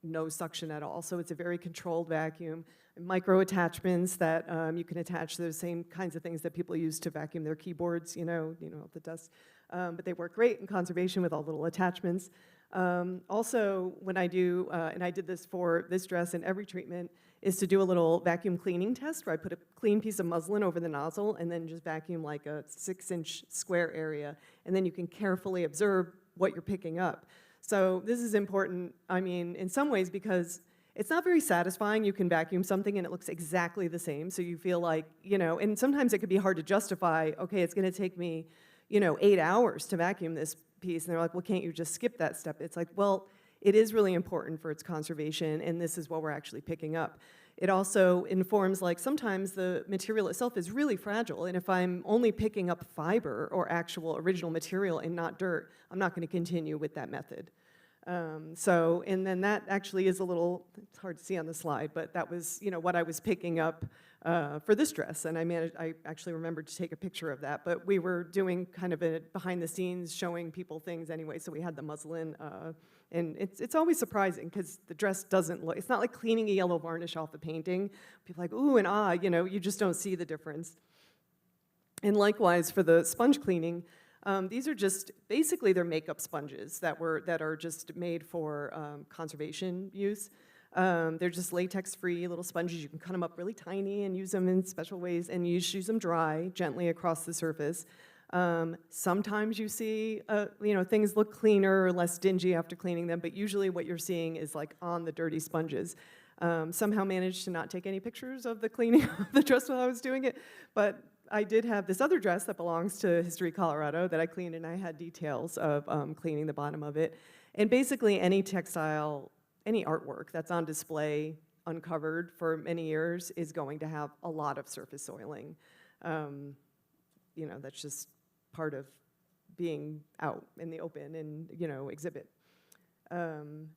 no suction at all. So it's a very controlled vacuum. Micro attachments that you can attach to the same kinds of things that people use to vacuum their keyboards, the dust. But they work great in conservation with all little attachments. Also, when I do, and I did this for this dress and every treatment, is to do a little vacuum cleaning test where I put a clean piece of muslin over the nozzle and then just vacuum a 6-inch square area. And then you can carefully observe what you're picking up. So this is important, in some ways, because it's not very satisfying. You can vacuum something and it looks exactly the same. So you feel and sometimes it could be hard to justify, okay, it's going to take me, 8 hours to vacuum this piece. And they're like, well, can't you just skip that step? It's well, it is really important for its conservation, and this is what we're actually picking up. It also informs, sometimes the material itself is really fragile, and if I'm only picking up fiber or actual original material and not dirt, I'm not going to continue with that method. And then that actually is a little, it's hard to see on the slide, but that was, what I was picking up for this dress. And I actually remembered to take a picture of that, but we were doing kind of a behind the scenes showing people things anyway, so we had the muslin. And it's always surprising because the dress doesn't look, it's not like cleaning a yellow varnish off a painting. People are like, ooh and ah, you just don't see the difference. And likewise for the sponge cleaning, these are just, basically they're makeup sponges that are just made for conservation use. They're just latex-free little sponges. You can cut them up really tiny and use them in special ways, and you just use them dry, gently across the surface. Sometimes you see, things look cleaner or less dingy after cleaning them, but usually what you're seeing is like on the dirty sponges. Somehow managed to not take any pictures of the cleaning of the dress while I was doing it, but I did have this other dress that belongs to History Colorado that I cleaned, and I had details of cleaning the bottom of it. And basically any textile, any artwork that's on display uncovered for many years is going to have a lot of surface soiling. That's just part of being out in the open and, exhibit. And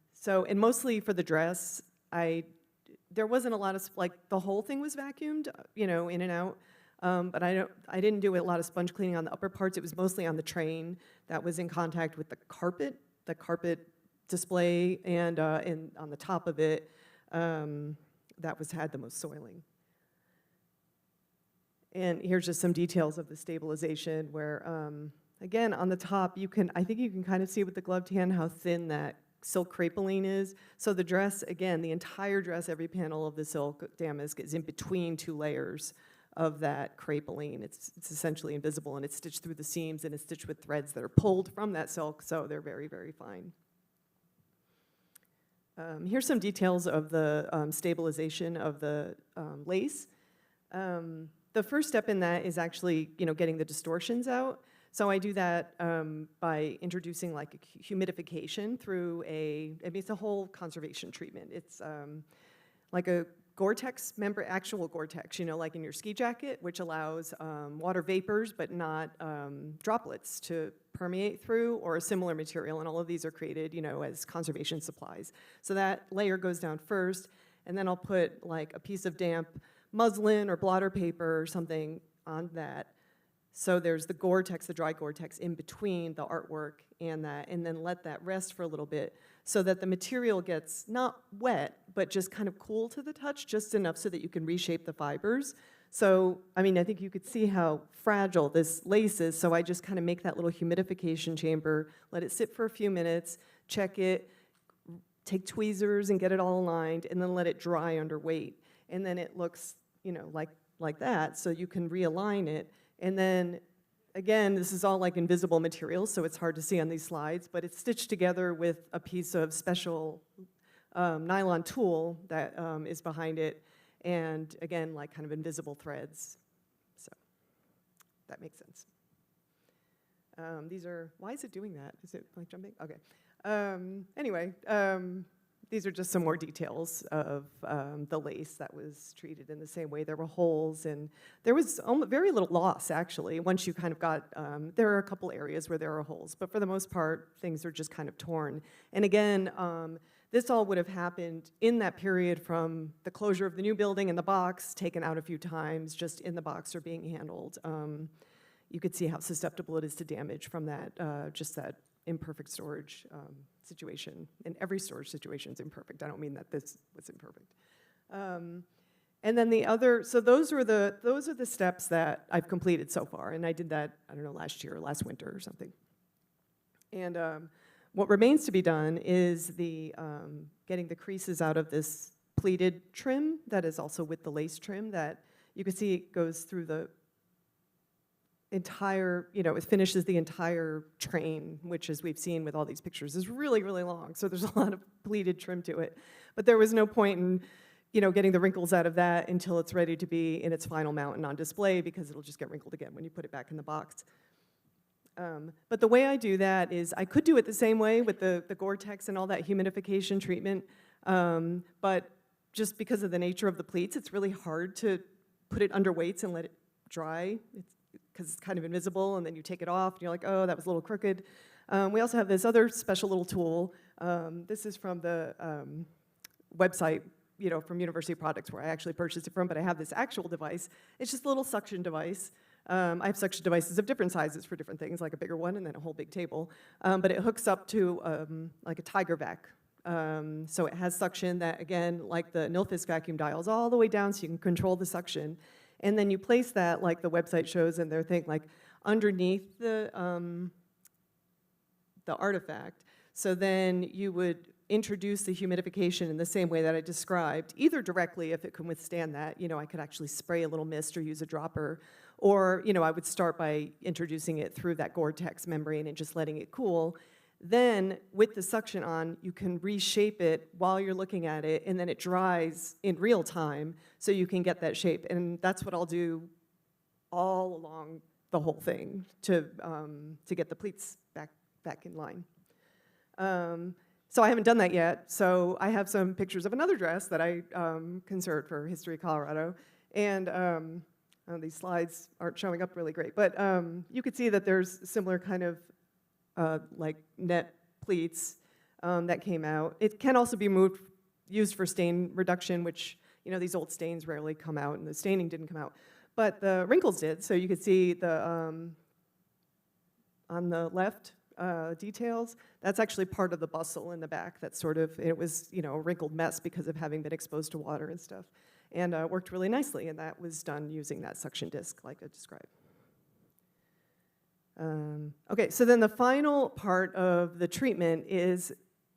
mostly for the dress, there wasn't a lot of, the whole thing was vacuumed, in and out. But I didn't do a lot of sponge cleaning on the upper parts. It was mostly on the train that was in contact with the carpet display, and on the top of it, that had the most soiling. And here's just some details of the stabilization where, again, on the top, I think you can kind of see with the gloved hand how thin that silk crepeline is. So the dress, again, the entire dress, every panel of the silk damask is in between two layers of that crepeline. It's essentially invisible, and it's stitched through the seams, and it's stitched with threads that are pulled from that silk, so they're very, very fine. Here's some details of the stabilization of the lace. The first step in that is actually, getting the distortions out. So I do that by introducing like a humidification through it's a whole conservation treatment. It's like a Gore-Tex actual Gore-Tex, like in your ski jacket, which allows water vapors but not droplets to permeate through, or a similar material, and all of these are created, as conservation supplies. So that layer goes down first, and then I'll put like a piece of damp muslin or blotter paper or something on that. So there's the Gore-Tex, the dry Gore-Tex, in between the artwork and that, and then let that rest for a little bit so that the material gets not wet, but just kind of cool to the touch, just enough so that you can reshape the fibers. So, I think you could see how fragile this lace is, so I just kind of make that little humidification chamber, let it sit for a few minutes, check it, take tweezers and get it all aligned, and then let it dry under weight. And then it looks, like that, so you can realign it. And then, again, this is all like invisible material, so it's hard to see on these slides, but it's stitched together with a piece of special nylon tulle that is behind it, and again, like kind of invisible threads. So that makes sense. Why is it doing that? Is it like jumping? Okay. Anyway, these are just some more details of the lace that was treated in the same way. There were holes, and there was very little loss, actually, once you kind of got, there are a couple areas where there are holes, but for the most part, things are just kind of torn. And again, this all would have happened in that period from the closure of the new building and the box, taken out a few times, just in the box or being handled. You could see how susceptible it is to damage from that, just that imperfect storage situation. And every storage situation is imperfect. I don't mean that this was imperfect. And then the other, so those are the steps that I've completed so far. And I did that, I don't know, last year or last winter or something. And what remains to be done is the getting the creases out of this pleated trim that is also with the lace trim that you can see it goes through the entire, it finishes the entire train, which, as we've seen with all these pictures, is really, really long. So there's a lot of pleated trim to it. But there was no point in, getting the wrinkles out of that until it's ready to be in its final mount and on display, because it'll just get wrinkled again when you put it back in the box. But the way I do that is, I could do it the same way with the Gore-Tex and all that humidification treatment, but just because of the nature of the pleats, it's really hard to put it under weights and let it dry. Because it's kind of invisible, and then you take it off, and you're like, oh, that was a little crooked. We also have this other special little tool This is from the website, from University Products where I actually purchased it from, but I have this actual device. It's just a little suction device. I have suction devices of different sizes for different things, like a bigger one and then a whole big table. But it hooks up to like a Tiger vac. So it has suction that, again, like the Nilfisk vacuum dials all the way down so you can control the suction. And then you place that, like the website shows in their thing, like underneath the artifact. So then you would introduce the humidification in the same way that I described, either directly if it can withstand that. I could actually spray a little mist or use a dropper. Or, I would start by introducing it through that Gore-Tex membrane and just letting it cool. Then, with the suction on, you can reshape it while you're looking at it, and then it dries in real time, so you can get that shape. And that's what I'll do all along the whole thing to get the pleats back in line. So I haven't done that yet. So I have some pictures of another dress that I conserved for History of Colorado, and these slides aren't showing up really great, but you could see that there's similar kind of like net pleats that came out. It can also be used for stain reduction, which, these old stains rarely come out, and the staining didn't come out. But the wrinkles did, so you could see the, on the left, details, that's actually part of the bustle in the back. That's sort of, it was, a wrinkled mess because of having been exposed to water and stuff. And worked really nicely, and that was done using that suction disc like I described. Okay, so then the final part of the treatment is,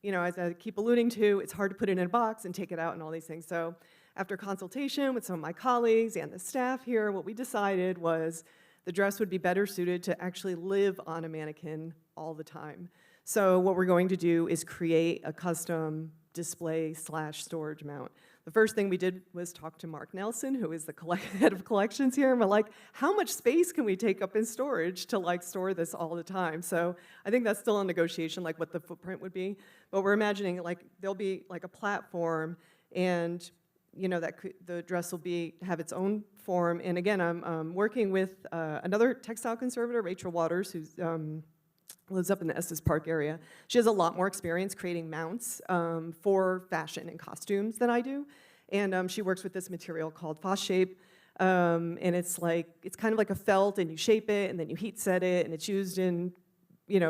as I keep alluding to, it's hard to put it in a box and take it out and all these things. So after consultation with some of my colleagues and the staff here, what we decided was the dress would be better suited to actually live on a mannequin all the time. So what we're going to do is create a custom display/storage mount. The first thing we did was talk to Mark Nelson, who is the head of collections here, and we're like, how much space can we take up in storage to store this all the time? So I think that's still a negotiation, like what the footprint would be. But we're imagining there'll be like a platform, and the dress will have its own form. And again, I'm working with another textile conservator, Rachel Waters, who's lives up in the Estes Park area. She has a lot more experience creating mounts for fashion and costumes than I do. And she works with this material called Phosphape. And it's kind of like a felt, and you shape it, and then you heat set it, and it's used in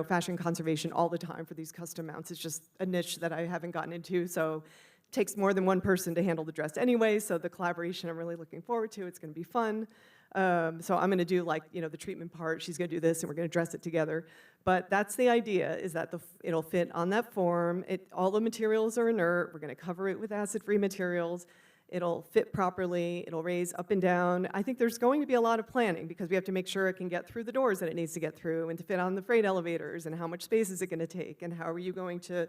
fashion conservation all the time for these custom mounts. It's just a niche that I haven't gotten into, so it takes more than one person to handle the dress anyway, so the collaboration I'm really looking forward to. It's gonna be fun. So I'm gonna do the treatment part, she's gonna do this, and we're gonna dress it together. But that's the idea, is that it'll fit on that form. All the materials are inert. We're gonna cover it with acid-free materials. It'll fit properly. It'll raise up and down. I think there's going to be a lot of planning because we have to make sure it can get through the doors that it needs to get through, and to fit on the freight elevators, and how much space is it gonna take, and how are you going to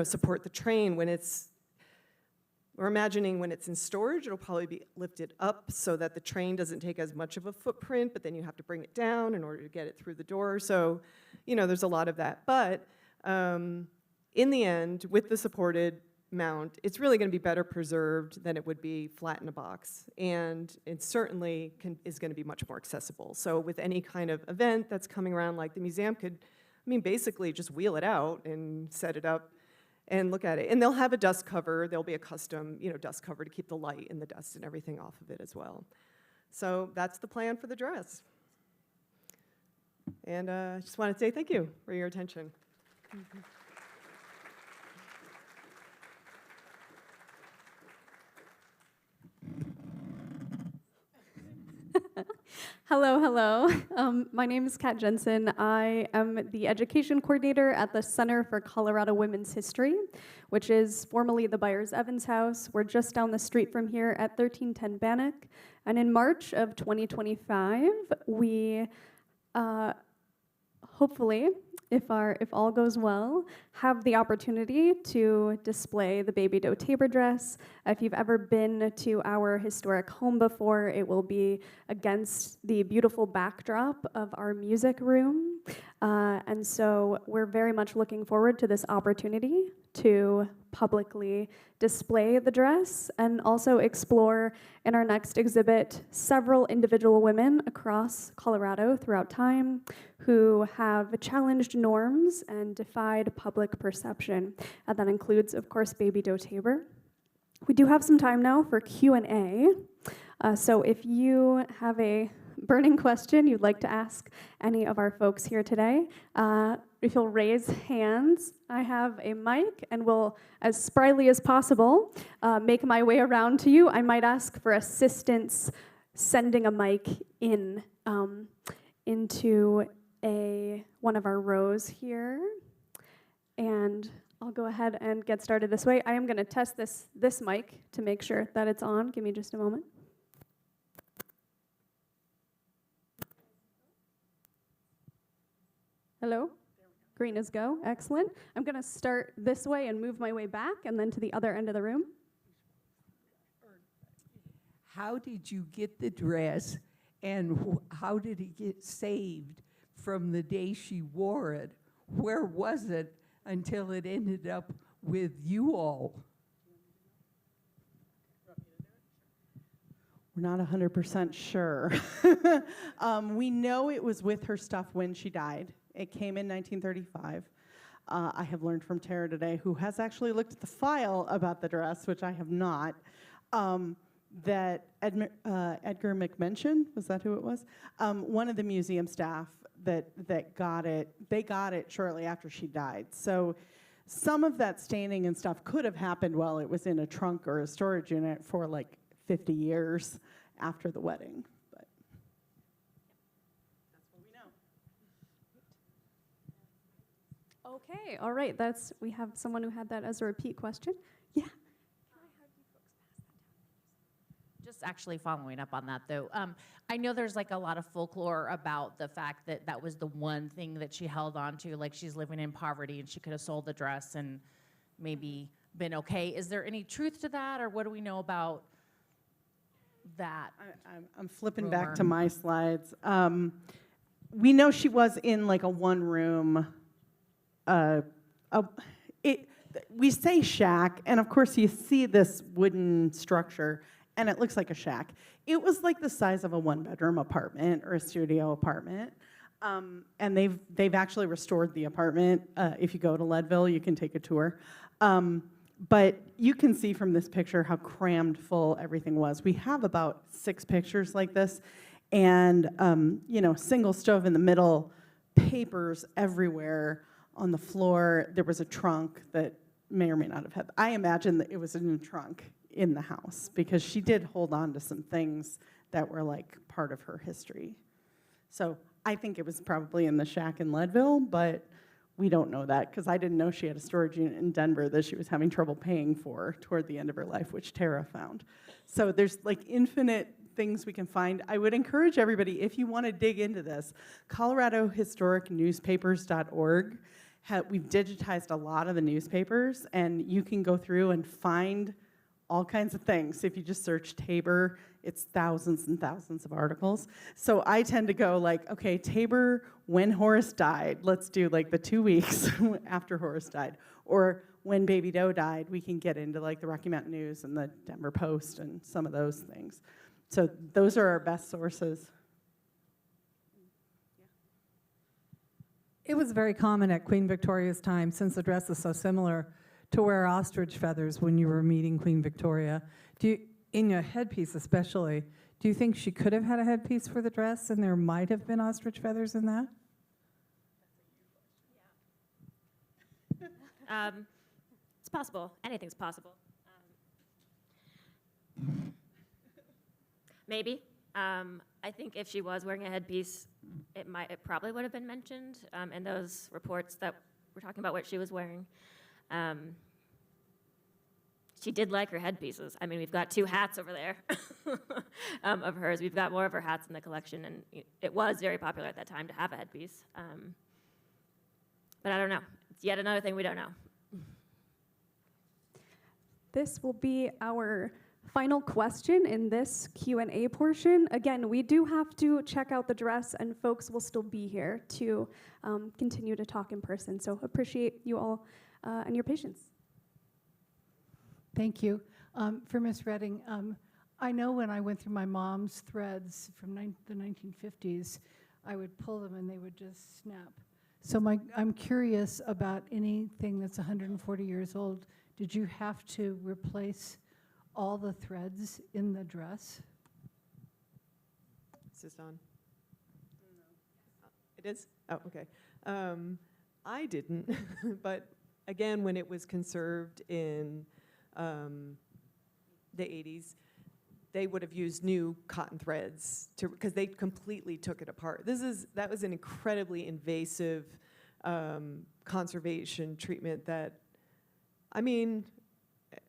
support the train when we're imagining when it's in storage, it'll probably be lifted up so that the train doesn't take as much of a footprint, but then you have to bring it down in order to get it through the door. So, there's a lot of that. But in the end, with the supported mount, it's really going to be better preserved than it would be flat in a box. And it certainly is going to be much more accessible. So with any kind of event that's coming around, like the museum could, basically just wheel it out and set it up and look at it. And they'll have a dust cover. There'll be a custom, dust cover to keep the light and the dust and everything off of it as well. So that's the plan for the dress. And I just want to say thank you for your attention. Hello, hello. My name is Kat Jensen. I am the education coordinator at the Center for Colorado Women's History, which is formerly the Byers-Evans House. We're just down the street from here at 1310 Bannock. And in March of 2025, we hopefully, if all goes well, have the opportunity to display the Baby Doe Tabor dress. If you've ever been to our historic home before, it will be against the beautiful backdrop of our music room. And so we're very much looking forward to this opportunity to publicly display the dress and also explore in our next exhibit several individual women across Colorado throughout time who have challenged norms and defied public perception. And that includes, of course, Baby Doe Tabor. We do have some time now for Q&A. So if you have a burning question you'd like to ask any of our folks here today, if you'll raise hands, I have a mic and will, as spryly as possible, make my way around to you. I might ask for assistance sending a mic in into one of our rows here. And I'll go ahead and get started this way. I am going to test this mic to make sure that it's on. Give me just a moment. Hello? Green is go. Excellent. I'm going to start this way and move my way back and then to the other end of the room. How did you get the dress, and how did it get saved from the day she wore it? Where was it until it ended up with you all? We're not 100% sure. We know it was with her stuff when she died. It came in 1935. I have learned from Tara today, who has actually looked at the file about the dress, which I have not, that Edgar McMention, was that who it was? One of the museum staff that got it, they got it shortly after she died. So some of that staining and stuff could have happened while it was in a trunk or a storage unit for like 50 years after the wedding. But that's what we know. Okay, all right. We have someone who had that as a repeat question. Yeah. Just actually following up on that, though, I know there's like a lot of folklore about the fact that that was the one thing that she held on to, like she's living in poverty and she could have sold the dress and maybe been okay. Is there any truth to that, or what do we know about that? I'm flipping back to my slides. We know she was in like a one-room. We say shack, and of course you see this wooden structure, and it looks like a shack. It was like the size of a one-bedroom apartment or a studio apartment, and they've actually restored the apartment. If you go to Leadville, you can take a tour. But you can see from this picture how crammed full everything was. We have about 6 pictures like this, and single stove in the middle, papers everywhere on the floor. There was a trunk that may or may not have had. I imagine that it was in a trunk in the house because she did hold on to some things that were like part of her history. So I think it was probably in the shack in Leadville, but we don't know that because I didn't know she had a storage unit in Denver that she was having trouble paying for toward the end of her life, which Tara found. So there's like infinite things we can find. I would encourage everybody, if you want to dig into this, ColoradoHistoricNewspapers.org. We've digitized a lot of the newspapers, and you can go through and find all kinds of things. If you just search Tabor, it's thousands and thousands of articles. So I tend to go like, okay, Tabor, when Horace died, let's do like the 2 weeks after Horace died. Or when Baby Doe died, we can get into like the Rocky Mountain News and the Denver Post and some of those things. So those are our best sources. It was very common at Queen Victoria's time, since the dress is so similar, to wear ostrich feathers when you were meeting Queen Victoria. In your headpiece especially, do you think she could have had a headpiece for the dress and there might have been ostrich feathers in that? It's possible. Anything's possible. Maybe. I think if she was wearing a headpiece, it probably would have been mentioned in those reports that were talking about what she was wearing. She did like her headpieces. I mean, we've got 2 hats over there of hers. We've got more of her hats in the collection, and it was very popular at that time to have a headpiece. But I don't know. It's yet another thing we don't know. This will be our final question in this Q&A portion. Again, we do have to check out the dress, and folks will still be here to continue to talk in person. So appreciate you all and your patience. Thank you. For Ms. Redding, I know when I went through my mom's threads from the 1950s, I would pull them and they would just snap. So I'm curious about anything that's 140 years old. Did you have to replace all the threads in the dress? Is this on? It is? Oh, okay. I didn't, but again, when it was conserved in the 80s, they would have used new cotton threads because they completely took it apart. That was an incredibly invasive conservation treatment that, I mean,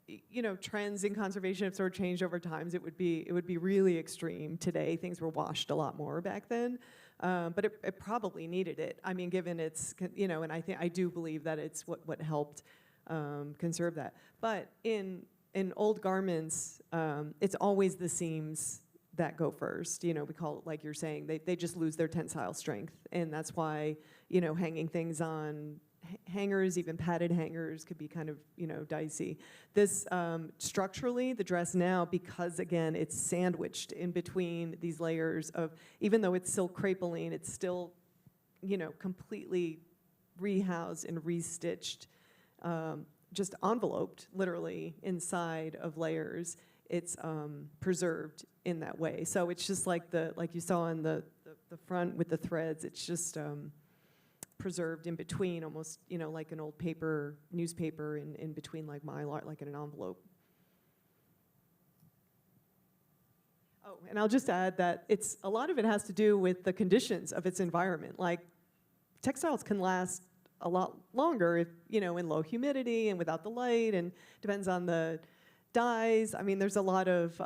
you know, trends in conservation have sort of changed over time. It would be really extreme today. Things were washed a lot more back then, but it probably needed it. I mean, given its, you know, and I do believe that it's what helped conserve that. But in old garments, it's always the seams that go first. You know, we call it, like you're saying, they just lose their tensile strength, and that's why, you know, hanging things on hangers, even padded hangers, could be kind of, you know, dicey. This, structurally, the dress now, because again, it's sandwiched in between these layers of, even though it's silk crepeline, it's still, you know, completely rehoused and restitched, just enveloped, literally, inside of layers. It's preserved in that way. So it's just like you saw in the front with the threads, it's just, preserved in between, almost, you know, like an old newspaper in between, like Mylar, like in an envelope. Oh, and I'll just add that a lot of it has to do with the conditions of its environment. Like, textiles can last a lot longer if, you know, in low humidity and without the light, and depends on the dyes. I mean, there's a lot of,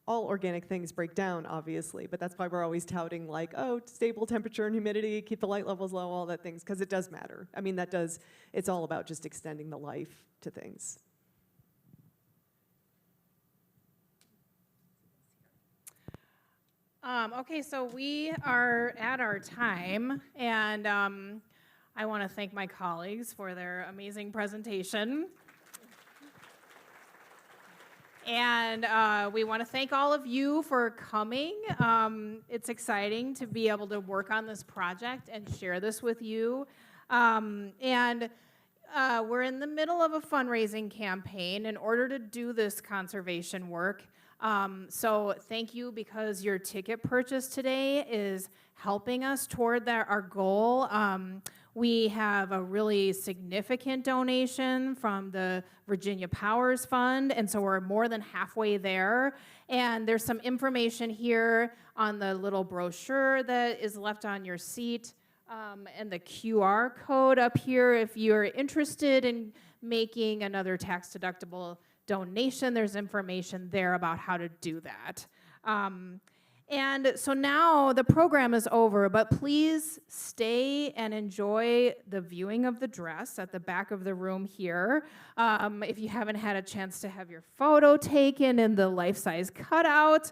all organic things break down, obviously, but that's why we're always touting, like, oh, stable temperature and humidity, keep the light levels low, all that things, because it does matter. I mean, it's all about just extending the life to things. Okay, so we are at our time, and I want to thank my colleagues for their amazing presentation. And we want to thank all of you for coming. It's exciting to be able to work on this project and share this with you. We're in the middle of a fundraising campaign in order to do this conservation work. So thank you, because your ticket purchase today is helping us toward our goal. We have a really significant donation from the Virginia Powers Fund, and so we're more than halfway there. And there's some information here on the little brochure that is left on your seat, and the QR code up here. If you're interested in making another tax-deductible donation, there's information there about how to do that. And so now the program is over, but please stay and enjoy the viewing of the dress at the back of the room here. If you haven't had a chance to have your photo taken in the life-size cutout,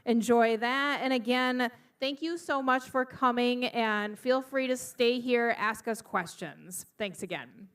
enjoy that. And again, thank you so much for coming, and feel free to stay here, ask us questions. Thanks again.